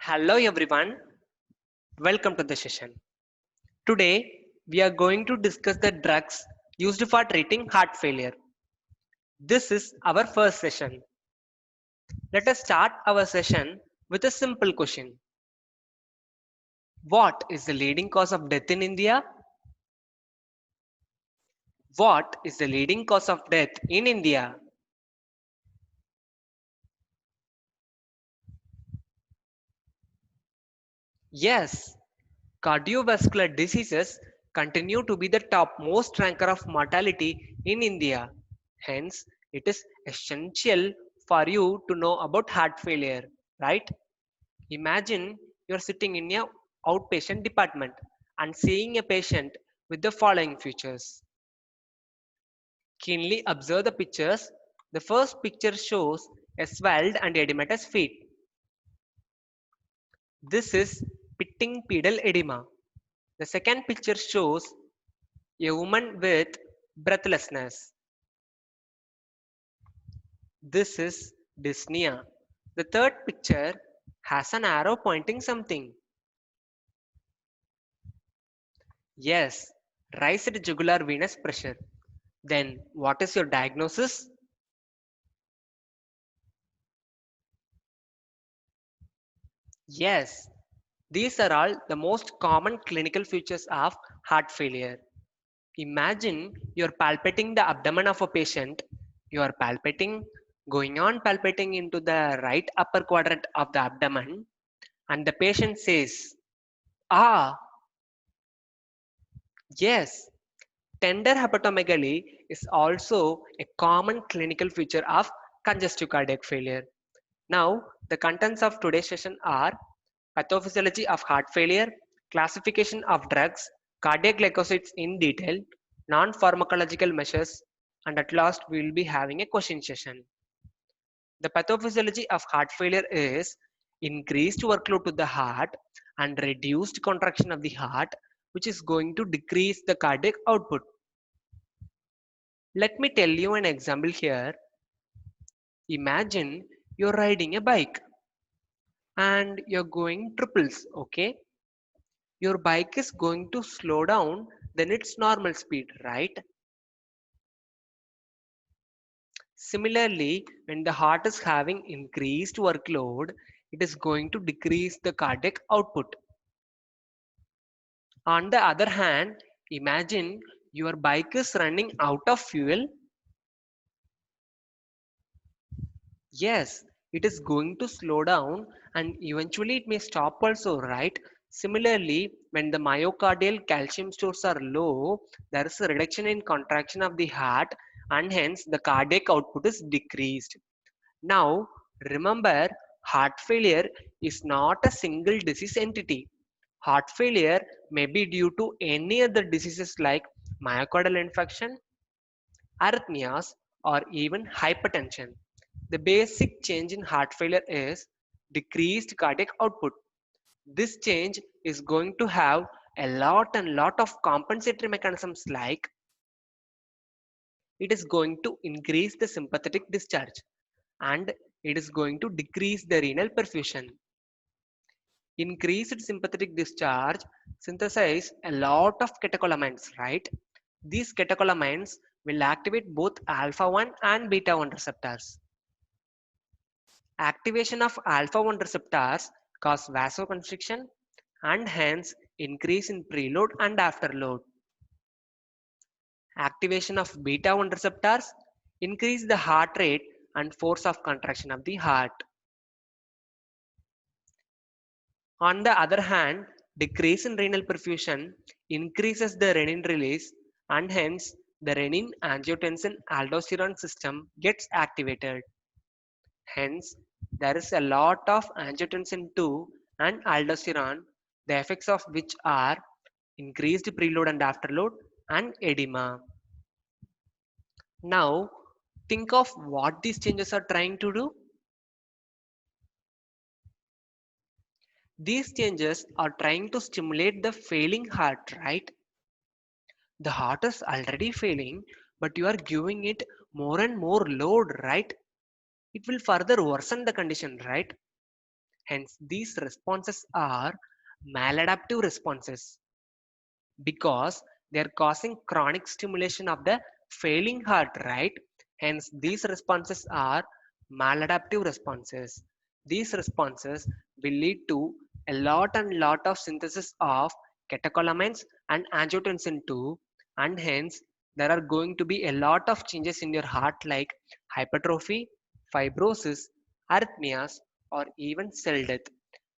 Hello everyone, welcome to the session. Today we are going to discuss the drugs used for treating heart failure. This is our first session. Let us start our session with a simple question. What is the leading cause of death in India? What is the leading cause of death in India? Yes, cardiovascular diseases continue to be the topmost ranker of mortality in India. Hence, it is essential for you to know about heart failure, right? Imagine you're sitting in a outpatient department and seeing a patient with the following features. Keenly observe the pictures. The first picture shows a swelled and edematous feet. This is pitting pedal edema. The second picture shows a woman with breathlessness. This is dyspnea. The third picture has an arrow pointing something. Yes, raised jugular venous pressure. Then what is your diagnosis? Yes, these are all the most common clinical features of heart failure. Imagine you're palpating the abdomen of a patient. You are palpating, going on palpating into the right upper quadrant of the abdomen, and the patient says, "Ah, yes." Tender hepatomegaly is also a common clinical feature of congestive cardiac failure. Now, the contents of today's session are pathophysiology of heart failure, classification of drugs, cardiac glycosides in detail, non-pharmacological measures, and at last we will be having a question session. The pathophysiology of heart failure is increased workload to the heart and reduced contraction of the heart, which is going to decrease the cardiac output. Let me tell you an example here. Imagine you're riding a bike and you're going triples, okay? Your bike is going to slow down than its normal speed, right? Similarly, when the heart is having increased workload, it is going to decrease the cardiac output. On the other hand, imagine your bike is running out of fuel. Yes, it is going to slow down and eventually it may stop also, right? Similarly, when the myocardial calcium stores are low, there is a reduction in contraction of the heart and hence the cardiac output is decreased. Now, remember, heart failure is not a single disease entity. Heart failure may be due to any other diseases like myocardial infarction, arrhythmias, or even hypertension. The basic change in heart failure is decreased cardiac output. This change is going to have a lot of compensatory mechanisms like it is going to increase the sympathetic discharge and it is going to decrease the renal perfusion. Increased sympathetic discharge synthesize a lot of catecholamines, right? These catecholamines will activate both alpha 1 and beta 1 receptors. Activation of alpha 1 receptors cause vasoconstriction and hence increase in preload and afterload. Activation of beta 1 receptors increase the heart rate and force of contraction of the heart. On the other hand, decrease in renal perfusion increases the renin release and hence the renin angiotensin aldosterone system gets activated. Hence, there is a lot of angiotensin 2 and aldosterone, the effects of which are increased preload and afterload and edema. Now, think of what these changes are trying to do. These changes are trying to stimulate the failing heart, right? The heart is already failing, but you are giving it more and more load, right? It will further worsen the condition, right? Hence, these responses are maladaptive responses because they are causing chronic stimulation of the failing heart, right? Hence, these responses are maladaptive responses. These responses will lead to a lot and lot of synthesis of catecholamines and angiotensin 2, and hence there are going to be a lot of changes in your heart like hypertrophy, fibrosis, arrhythmias, or even cell death.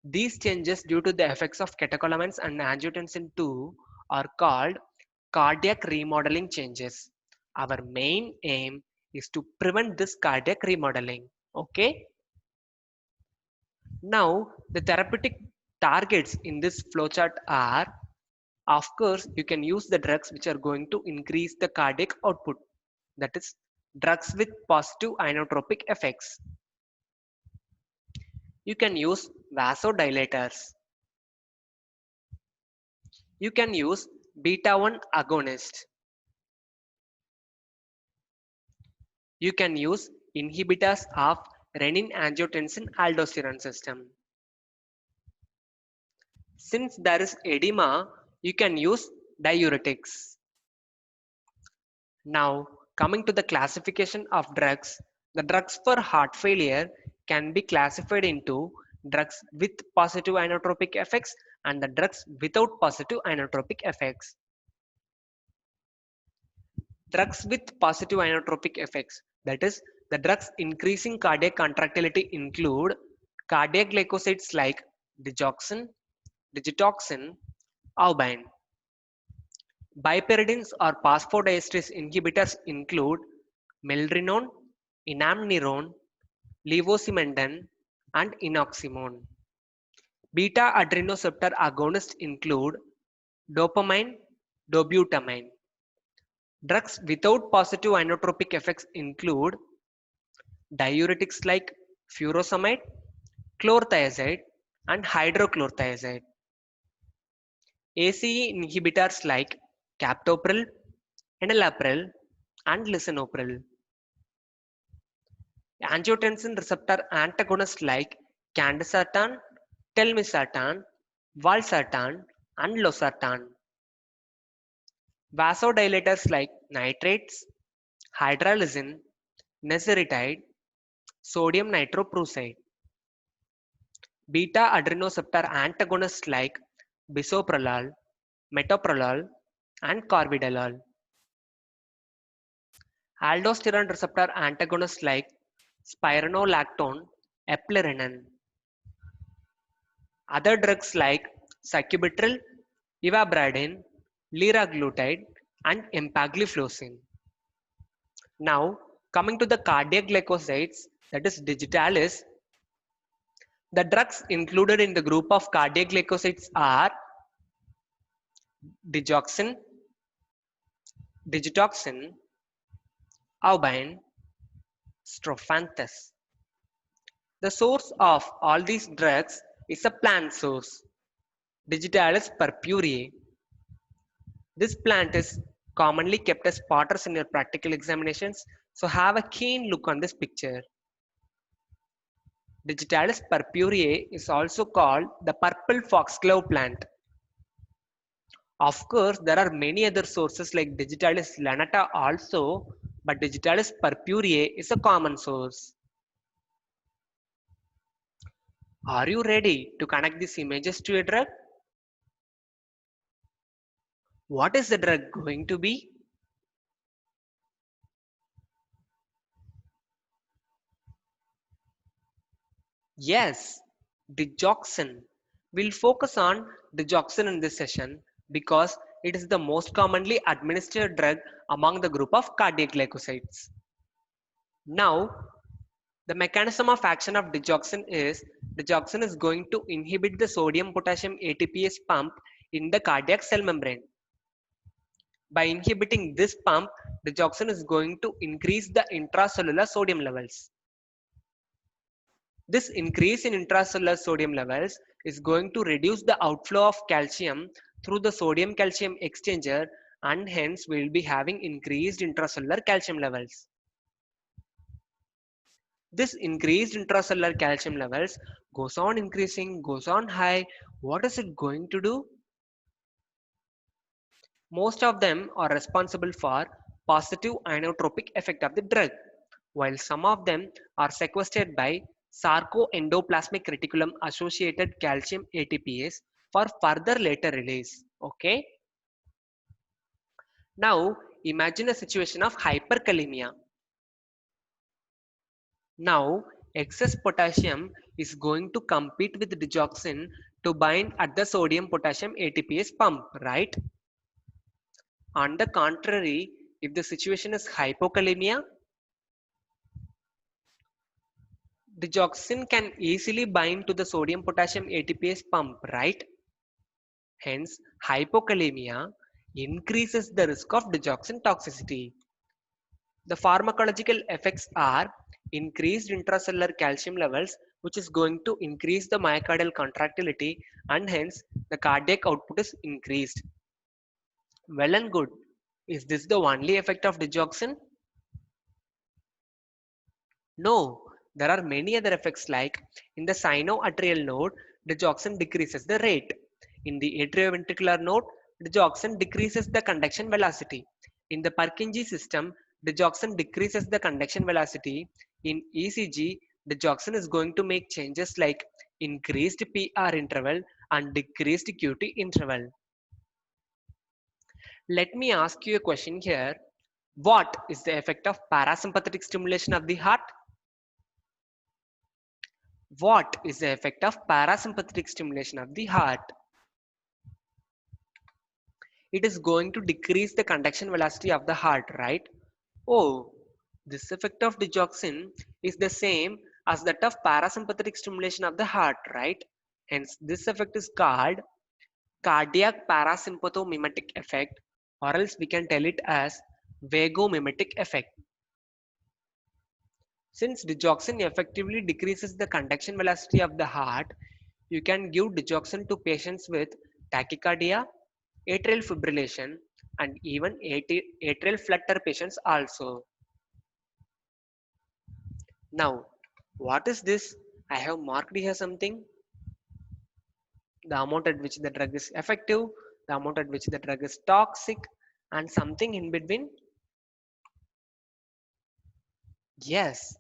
These changes due to the effects of catecholamines and angiotensin 2 are called cardiac remodeling changes. Our main aim is to prevent this cardiac remodeling. Okay. Now, the therapeutic targets in this flowchart are, of course, you can use the drugs which are going to increase the cardiac output. That is, drugs with positive inotropic effects. You can use vasodilators. You can use beta 1 agonist. You can use inhibitors of renin-angiotensin-aldosterone system. Since there is edema, you can use diuretics. Now, coming to the classification of drugs, the drugs for heart failure can be classified into drugs with positive inotropic effects and the drugs without positive inotropic effects. Drugs with positive inotropic effects, that is, the drugs increasing cardiac contractility include cardiac glycosides like digoxin, digitoxin, albine. Bipyridines or phosphodiesterase inhibitors include milrinone, inamniron, levosimendan, and inoximone. Beta adrenoceptor agonists include dopamine, dobutamine. Drugs without positive inotropic effects include diuretics like furosemide, chlorothiazide, and hydrochlorothiazide. ACE inhibitors like captopril, enalapril, and lisinopril. Angiotensin receptor antagonists like candesartan, telmisartan, valsartan, and losartan. Vasodilators like nitrates, hydralazine, neseritide, sodium nitroprusside. Beta adrenoceptor antagonists like bisoprolol, metoprolol, and carvedilol. Aldosterone receptor antagonists like spironolactone, eplerenone. Other drugs like sacubitril, ivabradine, liraglutide, and empagliflozin. Now, coming to the cardiac glycosides, that is digitalis, the drugs included in the group of cardiac glycosides are digoxin, digitoxin, albine, strophanthus. The source of all these drugs is a plant source, Digitalis purpurea. This plant is commonly kept as spotters in your practical examinations, so have a keen look on this picture. Digitalis purpurea is also called the purple foxglove plant. Of course, there are many other sources like Digitalis lanata also, but Digitalis purpurea is a common source. Are you ready to connect these images to a drug? What is the drug going to be? Yes, digoxin. We'll focus on digoxin in this session because it is the most commonly administered drug among the group of cardiac glycosides. Now, the mechanism of action of digoxin is going to inhibit the sodium potassium ATPase pump in the cardiac cell membrane. By inhibiting this pump, digoxin is going to increase the intracellular sodium levels. This increase in intracellular sodium levels is going to reduce the outflow of calcium through the sodium calcium exchanger, and hence we will be having increased intracellular calcium levels. This increased intracellular calcium levels goes on increasing, goes on high. What is it going to do? Most of them are responsible for positive inotropic effect of the drug, while some of them are sequestered by sarcoendoplasmic reticulum associated calcium ATPase for further later release. Okay. Now imagine a situation of hyperkalemia. Now excess potassium is going to compete with digoxin to bind at the sodium potassium ATPase pump, right? On the contrary, if the situation is hypokalemia, digoxin can easily bind to the sodium potassium ATPase pump, right? Hence, hypokalemia increases the risk of digoxin toxicity. The pharmacological effects are increased intracellular calcium levels, which is going to increase the myocardial contractility, and hence the cardiac output is increased. Well and good. Is this the only effect of digoxin? No, there are many other effects like in the sinoatrial node, digoxin decreases the rate. In the atrioventricular node, digoxin decreases the conduction velocity. In the Purkinje system, digoxin decreases the conduction velocity. In ECG, digoxin is going to make changes like increased PR interval and decreased QT interval. Let me ask you a question here. What is the effect of parasympathetic stimulation of the heart? What is the effect of parasympathetic stimulation of the heart? It is going to decrease the conduction velocity of the heart, right? Oh, this effect of digoxin is the same as that of parasympathetic stimulation of the heart, right? Hence, this effect is called cardiac parasympathomimetic effect, or else we can tell it as vagomimetic effect. Since digoxin effectively decreases the conduction velocity of the heart, you can give digoxin to patients with tachycardia, atrial fibrillation, and even atrial flutter patients also. Now, what is this? I have marked here something. The amount at which the drug is effective, the amount at which the drug is toxic, and something in between. Yes,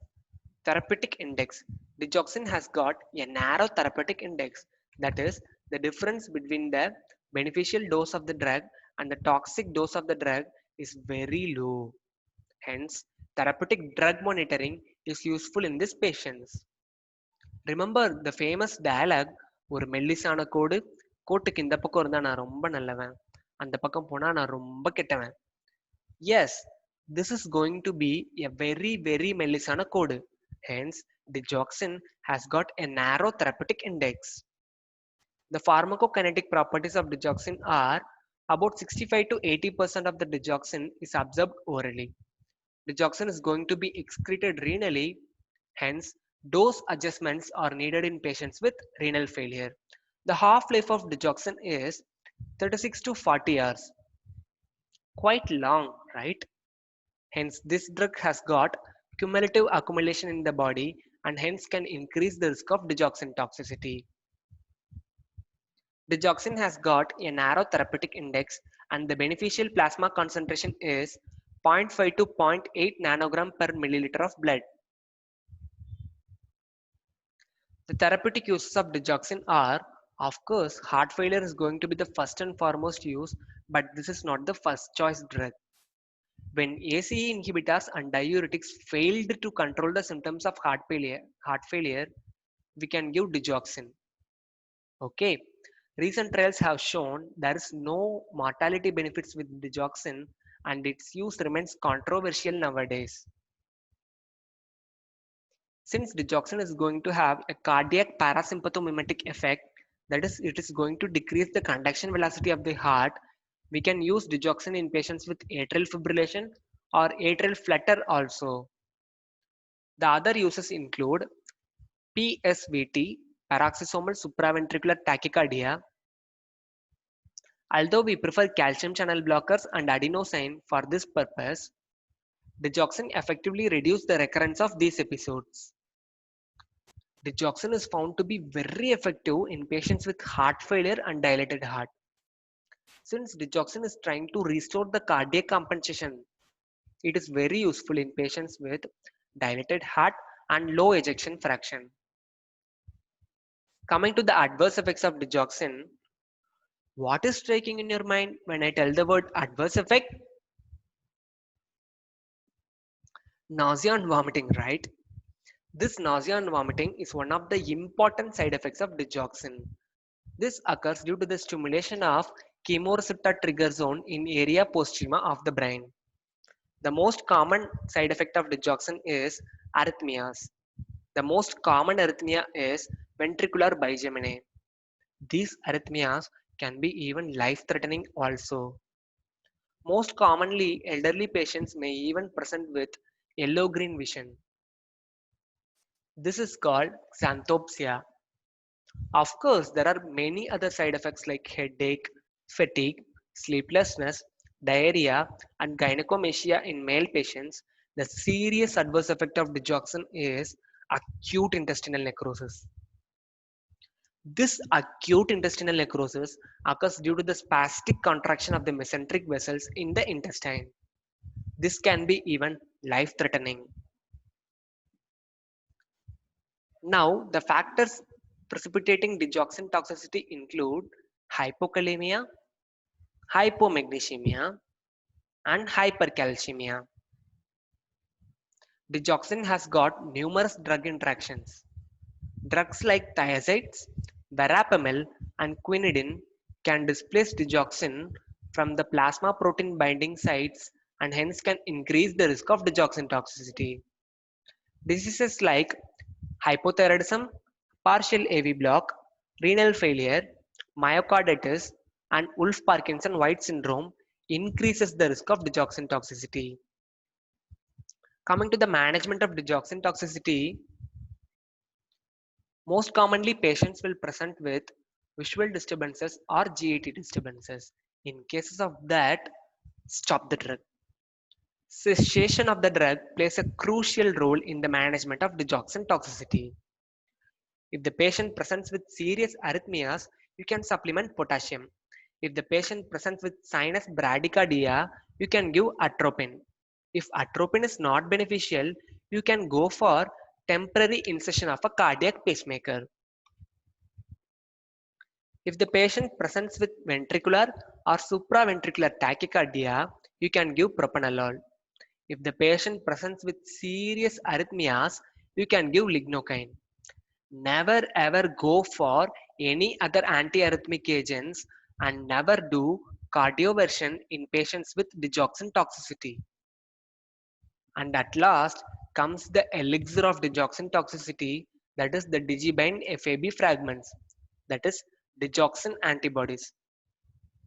therapeutic index. Digoxin has got a narrow therapeutic index. That is, the difference between the beneficial dose of the drug and the toxic dose of the drug is very low. Hence, therapeutic drug monitoring is useful in these patients. Remember the famous dialogue, ஒரு மெல்லிசான கோடு கோட்டுக்கு இந்த பக்கம் இருந்தா நான் ரொம்ப நல்லவன், அந்த பக்கம் போனா நான் ரொம்ப கெட்டவன். Yes, this is going to be a very மெல்லிசான code. Hence, digoxin has got a narrow therapeutic index. The pharmacokinetic properties of digoxin are about 65 to 80% of the digoxin is absorbed orally. Digoxin is going to be excreted renally, hence dose adjustments are needed in patients with renal failure. The half-life of digoxin is 36 to 40 hours. Quite long, right? Hence this drug has got cumulative accumulation in the body and hence can increase the risk of digoxin toxicity. Digoxin has got a narrow therapeutic index and the beneficial plasma concentration is 0.5 to zero point 0.8 nanogram per milliliter of blood. The therapeutic uses of digoxin are, of course, heart failure is going to be the first and foremost use, but this is not the first choice drug. When ACE inhibitors and diuretics failed to control the symptoms of heart failure, we can give digoxin. Okay. Recent trials have shown there is no mortality benefits with digoxin and its use remains controversial nowadays. Since digoxin is going to have a cardiac parasympathomimetic effect, that is, it is going to decrease the conduction velocity of the heart, we can use digoxin in patients with atrial fibrillation or atrial flutter also. The other uses include PSVT, paroxysmal supraventricular tachycardia. Although we prefer calcium channel blockers and adenosine for this purpose, digoxin effectively reduces the recurrence of these episodes. Digoxin is found to be very effective in patients with heart failure and dilated heart. Since digoxin is trying to restore the cardiac compensation, it is very useful in patients with dilated heart and low ejection fraction. Coming to the adverse effects of digoxin, what is striking in your mind when I tell the word adverse effect? Nausea and vomiting, right? This nausea and vomiting is one of the important side effects of digoxin. This occurs due to the stimulation of chemoreceptor trigger zone in area posterior of the brain. The most common side effect of digoxin is arrhythmias. The most common arrhythmia is ventricular bigemina. These arrhythmias can be even life-threatening also. Most commonly, elderly patients may even present with yellow-green vision. This is called xanthopsia. Of course, there are many other side effects like headache, fatigue, sleeplessness, diarrhea, and gynecomastia in male patients. The serious adverse effect of digoxin is acute intestinal necrosis. This acute intestinal necrosis occurs due to the spastic contraction of the mesenteric vessels in the intestine. This can be even life-threatening. Now, the factors precipitating digoxin toxicity include hypokalemia, hypomagnesemia, and hypercalcemia. Digoxin has got numerous drug interactions. Drugs like thiazides, verapamil, and quinidine can displace digoxin from the plasma protein binding sites and hence can increase the risk of digoxin toxicity. Diseases like hypothyroidism, partial AV block, renal failure, myocarditis, and Wolff-Parkinson-White syndrome increases the risk of digoxin toxicity. Coming to the management of digoxin toxicity, most commonly patients will present with visual disturbances or GAT disturbances. In cases of that, stop the drug. Cessation of the drug plays a crucial role in the management of digoxin toxicity. If the patient presents with serious arrhythmias, you can supplement potassium. If the patient presents with sinus bradycardia, you can give atropine. If atropine is not beneficial, you can go for temporary insertion of a cardiac pacemaker. If the patient presents with ventricular or supraventricular tachycardia, you can give propranolol. If the patient presents with serious arrhythmias, you can give lignocaine. Never ever go for any other antiarrhythmic agents and never do cardioversion in patients with digoxin toxicity. And at last comes the elixir of digoxin toxicity, that is the digibind FAB fragments, that is digoxin antibodies.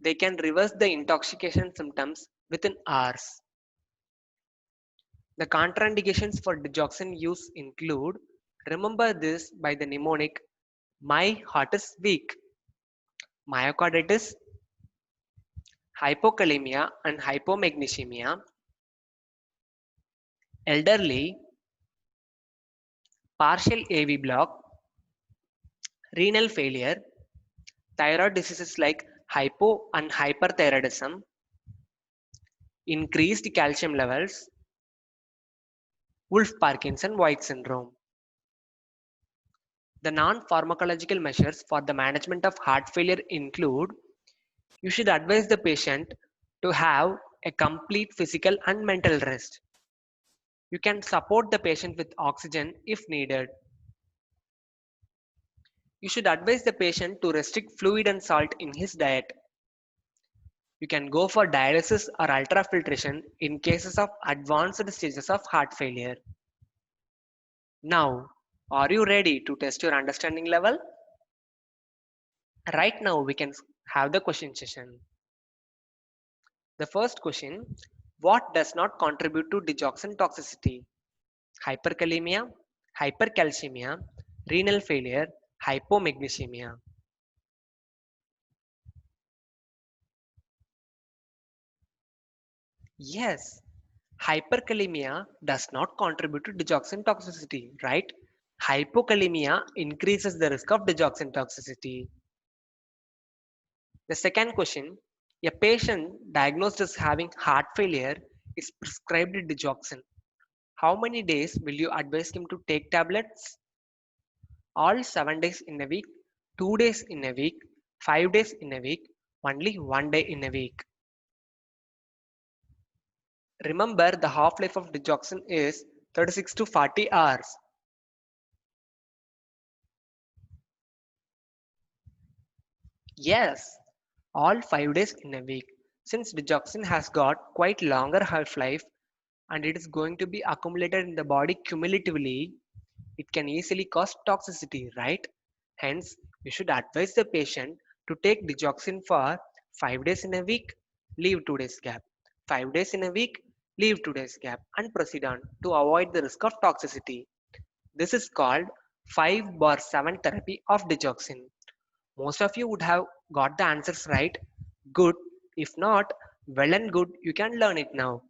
They can reverse the intoxication symptoms within hours. The contraindications for digoxin use include, remember this by the mnemonic, my heart is weak, myocarditis, hypokalemia and hypomagnesemia, elderly, partial AV block, renal failure, thyroid diseases like hypo and hyperthyroidism, increased calcium levels, Wolff-Parkinson-White syndrome. The non-pharmacological measures for the management of heart failure include, you should advise the patient to have a complete physical and mental rest. You can support the patient with oxygen if needed. You should advise the patient to restrict fluid and salt in his diet. You can go for dialysis or ultrafiltration in cases of advanced stages of heart failure. Now, are you ready to test your understanding level? Right now, we can have the question session. The first question, what does not contribute to digoxin toxicity? Hyperkalemia, hypercalcemia, renal failure, hypomagnesemia. Yes, hyperkalemia does not contribute to digoxin toxicity, right? Hypokalemia increases the risk of digoxin toxicity. The second question, a patient diagnosed as having heart failure is prescribed digoxin. How many days will you advise him to take tablets? All 7 days in a week, 2 days in a week, 5 days in a week, only 1 day in a week. Remember, the half-life of digoxin is 36 to 40 hours. Yes, all 5 days in a week. Since digoxin has got quite longer half-life and it is going to be accumulated in the body cumulatively, it can easily cause toxicity, right? Hence, you should advise the patient to take digoxin for 5 days in a week, leave 2 days gap. 5 days in a week, leave 2 days gap and proceed on to avoid the risk of toxicity. This is called 5 bar 7 therapy of digoxin. Most of you would have got the answers right. Good. If not, well and good, you can learn it now.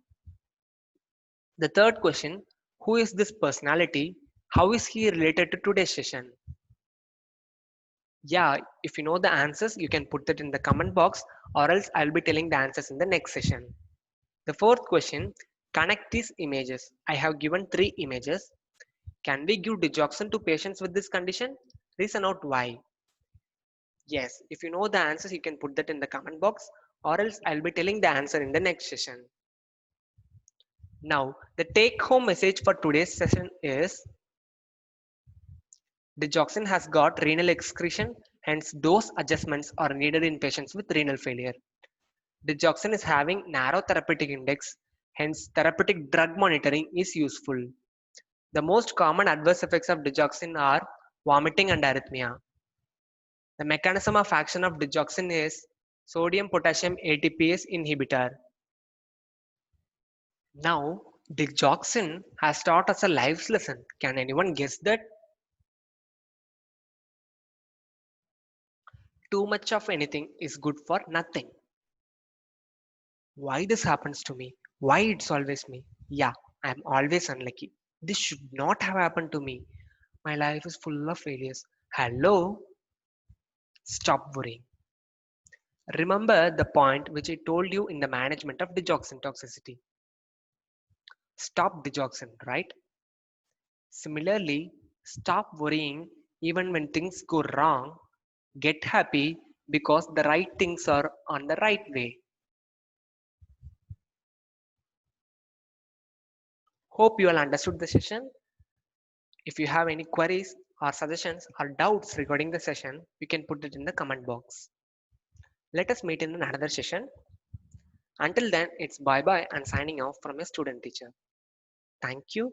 The third question, who is this personality? How is he related to today's session? Yeah, if you know the answers, you can put that in the comment box or else I'll be telling the answers in the next session. The fourth question, connect these images. I have given 3 images. Can we give digoxin to patients with this condition? Reason out why. Yes, if you know the answers, you can put that in the comment box or else I'll be telling the answer in the next session. Now, the take home message for today's session is digoxin has got renal excretion, hence dose adjustments are needed in patients with renal failure. Digoxin is having narrow therapeutic index, hence therapeutic drug monitoring is useful. The most common adverse effects of digoxin are vomiting and arrhythmia. The mechanism of action of digoxin is sodium potassium ATPase inhibitor. Now, digoxin has taught us a life's lesson. Can anyone guess that? Too much of anything is good for nothing. Why this happens to me? Why it's always me? Yeah, I'm always unlucky. This should not have happened to me. My life is full of failures. Hello? Stop worrying. Remember the point which I told you in the management of digoxin toxicity. Stop digoxin, right? Similarly, stop worrying even when things go wrong. Get happy because the right things are on the right way. Hope you all understood the session. If you have any queries or suggestions or doubts regarding the session, you can put it in the comment box. Let us meet in another session. Until then, it's bye bye and signing off from a student teacher. Thank you.